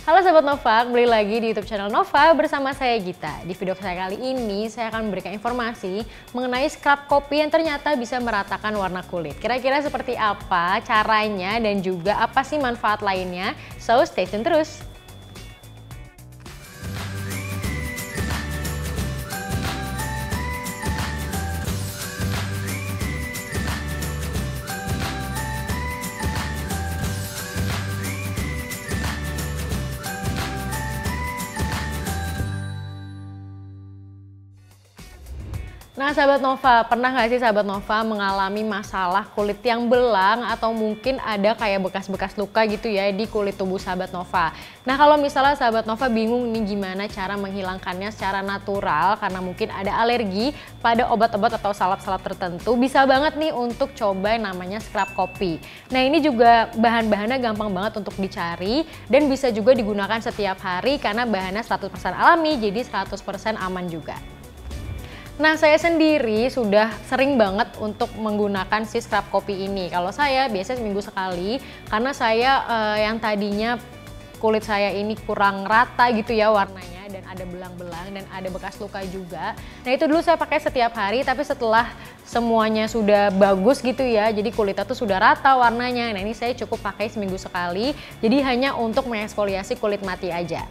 Halo Sobat Nova, kembali lagi di YouTube channel Nova bersama saya Gita. Di video saya kali ini, saya akan memberikan informasi mengenai scrub kopi yang ternyata bisa meratakan warna kulit. Kira-kira seperti apa caranya dan juga apa sih manfaat lainnya? So, stay tune terus. Nah sahabat Nova, pernah nggak sih sahabat Nova mengalami masalah kulit yang belang atau mungkin ada kayak bekas-bekas luka gitu ya di kulit tubuh sahabat Nova. Nah kalau misalnya sahabat Nova bingung nih gimana cara menghilangkannya secara natural karena mungkin ada alergi pada obat-obat atau salep-salep tertentu, bisa banget nih untuk coba namanya scrub kopi. Nah ini juga bahan-bahannya gampang banget untuk dicari dan bisa juga digunakan setiap hari karena bahannya 100% alami, jadi 100% aman juga. Nah saya sendiri sudah sering banget untuk menggunakan si scrub kopi ini. Kalau saya biasanya seminggu sekali karena saya yang tadinya kulit saya ini kurang rata gitu ya warnanya dan ada belang-belang dan ada bekas luka juga. Nah itu dulu saya pakai setiap hari, tapi setelah semuanya sudah bagus gitu ya, jadi kulitnya tuh sudah rata warnanya. Nah ini saya cukup pakai seminggu sekali, jadi hanya untuk mengeksfoliasi kulit mati aja.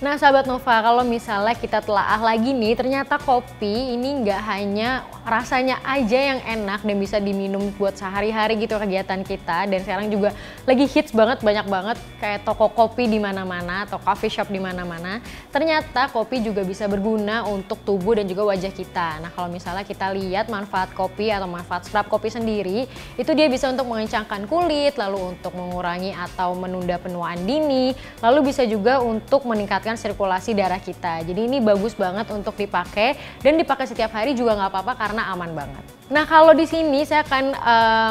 Nah sahabat Nova, kalau misalnya kita telaah lagi nih, ternyata kopi ini nggak hanya rasanya aja yang enak dan bisa diminum buat sehari-hari gitu kegiatan kita. Dan sekarang juga lagi hits banget, banyak banget kayak toko kopi di mana-mana atau coffee shop di mana-mana. Ternyata kopi juga bisa berguna untuk tubuh dan juga wajah kita. Nah kalau misalnya kita lihat manfaat kopi atau manfaat scrub kopi sendiri, itu dia bisa untuk mengencangkan kulit, lalu untuk mengurangi atau menunda penuaan dini, lalu bisa juga untuk meningkatkan sirkulasi darah kita. Jadi ini bagus banget untuk dipakai dan dipakai setiap hari juga nggak apa-apa karena aman banget. Nah kalau di sini saya akan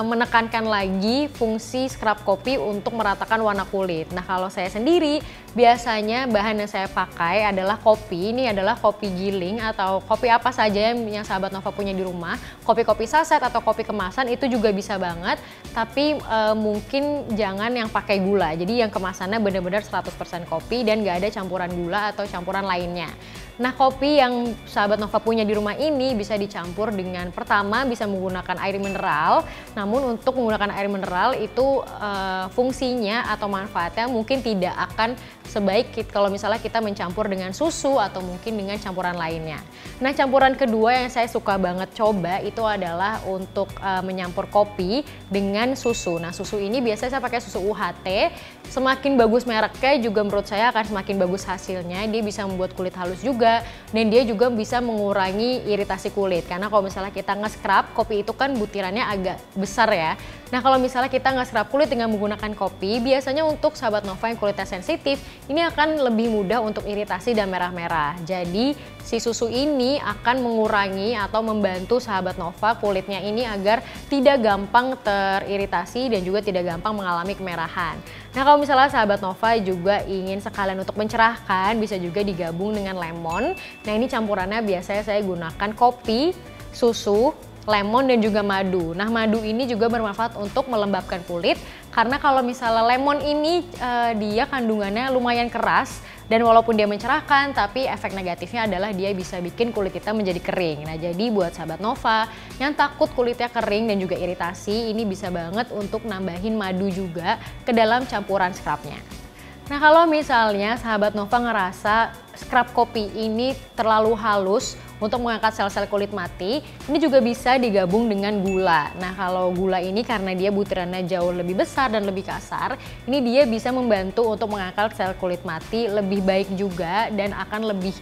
menekankan lagi fungsi scrub kopi untuk meratakan warna kulit. Nah kalau saya sendiri biasanya bahan yang saya pakai adalah kopi. Ini adalah kopi giling atau kopi apa saja yang sahabat Nova punya di rumah. Kopi-kopi saset atau kopi kemasan itu juga bisa banget. Tapi mungkin jangan yang pakai gula. Jadi yang kemasannya benar-benar 100% kopi dan nggak ada campuran gula atau campuran lainnya. Nah kopi yang sahabat Nova punya di rumah ini bisa dicampur dengan pertama bisa menggunakan air mineral. Namun untuk menggunakan air mineral itu fungsinya atau manfaatnya mungkin tidak akan sebaik kalau misalnya kita mencampur dengan susu atau mungkin dengan campuran lainnya. Nah campuran kedua yang saya suka banget coba itu adalah untuk menyampur kopi dengan susu. Nah susu ini biasanya saya pakai susu UHT. Semakin bagus mereknya juga menurut saya akan semakin bagus hasilnya. Dia bisa membuat kulit halus juga dan dia juga bisa mengurangi iritasi kulit. Karena kalau misalnya kita nge-scrub kopi itu kan butirannya agak besar ya. Nah kalau misalnya kita nge-scrub kulit dengan menggunakan kopi, biasanya untuk sahabat Nova yang kulitnya sensitif, ini akan lebih mudah untuk iritasi dan merah-merah. Jadi si susu ini akan mengurangi atau membantu sahabat Nova kulitnya ini agar tidak gampang teriritasi dan juga tidak gampang mengalami kemerahan. Nah kalau misalnya sahabat Nova juga ingin sekalian untuk mencerahkan, bisa juga digabung dengan lemon. Nah ini campurannya biasanya saya gunakan kopi, susu, lemon dan juga madu. Nah madu ini juga bermanfaat untuk melembabkan kulit karena kalau misalnya lemon ini dia kandungannya lumayan keras dan walaupun dia mencerahkan tapi efek negatifnya adalah dia bisa bikin kulit kita menjadi kering. Nah jadi buat sahabat Nova yang takut kulitnya kering dan juga iritasi, ini bisa banget untuk nambahin madu juga ke dalam campuran scrubnya. Nah kalau misalnya sahabat Nova ngerasa scrub kopi ini terlalu halus untuk mengangkat sel-sel kulit mati, ini juga bisa digabung dengan gula. Nah kalau gula ini karena dia butirannya jauh lebih besar dan lebih kasar, ini dia bisa membantu untuk mengangkat sel kulit mati lebih baik juga dan akan lebih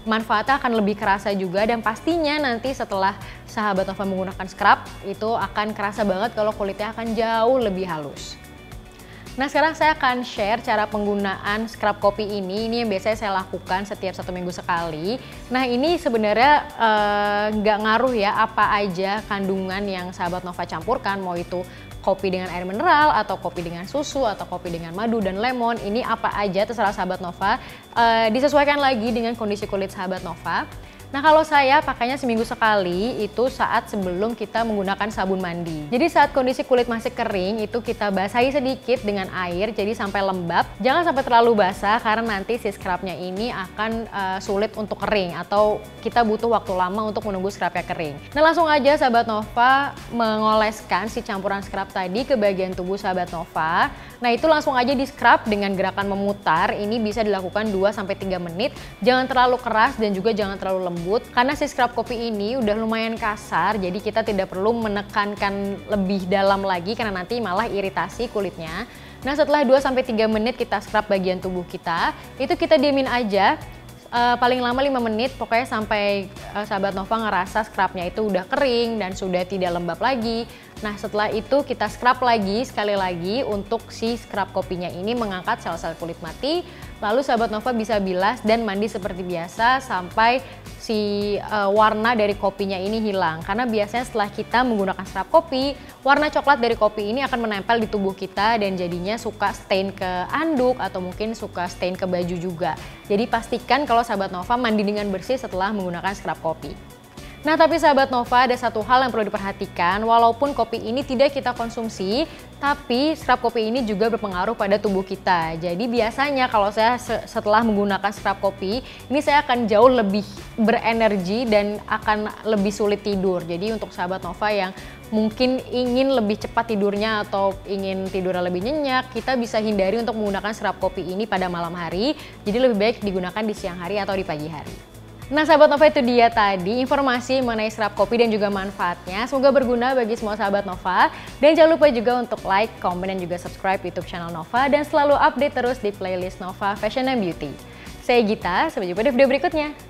manfaatnya akan lebih kerasa juga dan pastinya nanti setelah sahabat Nova menggunakan scrub itu akan kerasa banget kalau kulitnya akan jauh lebih halus. Nah sekarang saya akan share cara penggunaan scrub kopi ini yang biasanya saya lakukan setiap 1 minggu sekali. Nah ini sebenarnya nggak ngaruh ya apa aja kandungan yang sahabat Nova campurkan, mau itu kopi dengan air mineral atau kopi dengan susu atau kopi dengan madu dan lemon, ini apa aja terserah sahabat Nova, disesuaikan lagi dengan kondisi kulit sahabat Nova. Nah kalau saya pakainya seminggu sekali itu saat sebelum kita menggunakan sabun mandi. Jadi saat kondisi kulit masih kering itu kita basahi sedikit dengan air jadi sampai lembab. Jangan sampai terlalu basah karena nanti si scrubnya ini akan sulit untuk kering atau kita butuh waktu lama untuk menunggu scrubnya kering. Nah langsung aja sahabat Nova mengoleskan si campuran scrub tadi ke bagian tubuh sahabat Nova. Nah itu langsung aja di scrub dengan gerakan memutar. Ini bisa dilakukan 2-3 menit. Jangan terlalu keras dan juga jangan terlalu lembut. Karena si scrub kopi ini udah lumayan kasar, jadi kita tidak perlu menekankan lebih dalam lagi karena nanti malah iritasi kulitnya. Nah setelah 2-3 menit kita scrub bagian tubuh kita, itu kita diemin aja paling lama 5 menit, pokoknya sampai sahabat Nova ngerasa scrubnya itu udah kering dan sudah tidak lembab lagi. Nah setelah itu kita scrub lagi sekali lagi untuk si scrub kopinya ini mengangkat sel-sel kulit mati. Lalu sahabat Nova bisa bilas dan mandi seperti biasa sampai si warna dari kopinya ini hilang. Karena biasanya setelah kita menggunakan scrub kopi, warna coklat dari kopi ini akan menempel di tubuh kita dan jadinya suka stain ke anduk atau mungkin suka stain ke baju juga. Jadi pastikan kalau sahabat Nova mandi dengan bersih setelah menggunakan scrub kopi. Nah tapi sahabat Nova ada satu hal yang perlu diperhatikan, walaupun kopi ini tidak kita konsumsi, tapi scrub kopi ini juga berpengaruh pada tubuh kita. Jadi biasanya kalau saya setelah menggunakan scrub kopi, ini saya akan jauh lebih berenergi dan akan lebih sulit tidur. Jadi untuk sahabat Nova yang mungkin ingin lebih cepat tidurnya atau ingin tidurnya lebih nyenyak, kita bisa hindari untuk menggunakan scrub kopi ini pada malam hari. Jadi lebih baik digunakan di siang hari atau di pagi hari. Nah sahabat Nova itu dia tadi informasi mengenai scrub kopi dan juga manfaatnya. Semoga berguna bagi semua sahabat Nova. Dan jangan lupa juga untuk like, komen, dan juga subscribe YouTube channel Nova. Dan selalu update terus di playlist Nova Fashion and Beauty. Saya Gita, sampai jumpa di video berikutnya.